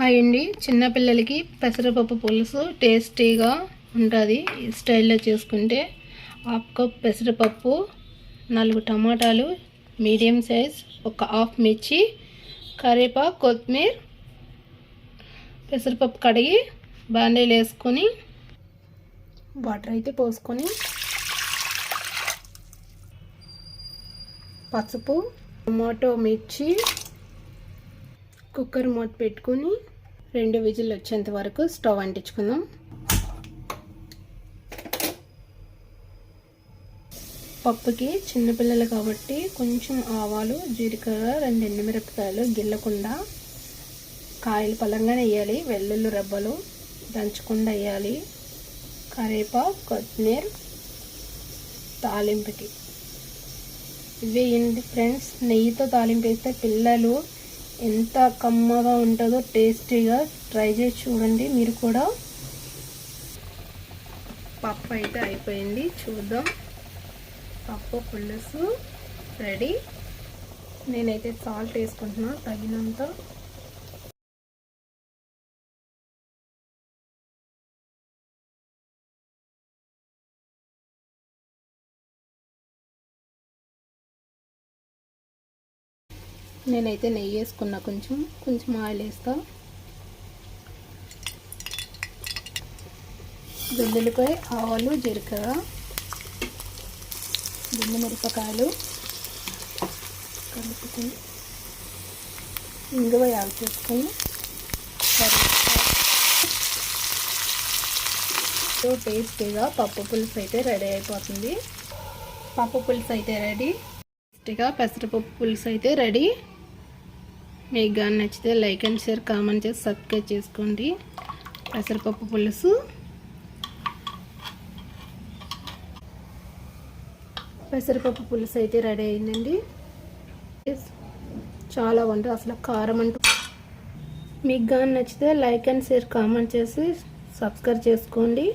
Hi అండి, చిన్నపిల్లలకి పెసరపప్పు పులుసు టేస్టీగా ఉంటుంది. ఈ స్టైల్లో చేసుకుంటే హాఫ్ కప్ పెసరపప్పు, 4 టమాటాలు మీడియం సైజ్, ఒక హాఫ్ మిర్చి, కరివేపాకు, కొత్తిమీర, పెసరపప్పు కడిగి బాండీలో వేసుకొని వాటర్ అయితే పోసుకొని పసుపు, టమాటో, మిర్చి, కుక్కర్ మూత పెట్టుకుని 2 విజిల్ వచ్చేంత వరకు స్టవ్ అంటించుకుందాం. పప్పుకి చిన్నపిల్లలు కాబట్టి కొంచెం ఆవాలు, జీలకర్ర, 2 ఎండుమిరపకాయలు గిల్లకుండా కాయలు పలంగానే వేయాలి. వెల్లుల్లి రెబ్బలు దంచకుండా వేయాలి. కరివేపాకు, కొత్తిమీర తాలింపుకి ఇవేయండి ఫ్రెండ్స్. నెయ్యితో తాలింపు వేస్తే పిల్లలు ఎంత కమ్మగా ఉంటుందో, టేస్టీగా ట్రై చేసి చూడండి మీరు కూడా. పప్పు అయితే అయిపోయింది, చూద్దాం. పప్పు పులుసు రెడీ. నేనైతే సాల్ట్ వేసుకుంటున్నా తగినంత. నేనైతే నెయ్యి వేసుకున్నా, కొంచెం ఆయిల్ వేస్తా. వెల్లుల్లిపాయ, ఆవాలు, జీలకర్ర, మిరపకాయలు కలుపుకొని ఇంగువ యాడ్ చేసుకొని టేస్టీగా పప్పు పులుసు అయితే రెడీ అయిపోతుంది. పప్పు పులుసు అయితే రెడీ. టేస్టీగా పెసరపప్పు పులుసు అయితే రెడీ. మీకు కానీ నచ్చితే లైక్ అండ్ షేర్, కామెంట్ చేసి సబ్స్క్రైబ్ చేసుకోండి. పెసరపప్పు పులుసు, పెసరపప్పు పులుసు అయితే రెడీ అయిందండి. చాలా వంట అసలు కారం అంటూ. మీకు కానీ నచ్చితే లైక్ అండ్ షేర్, కామెంట్ చేసి సబ్స్క్రైబ్ చేసుకోండి.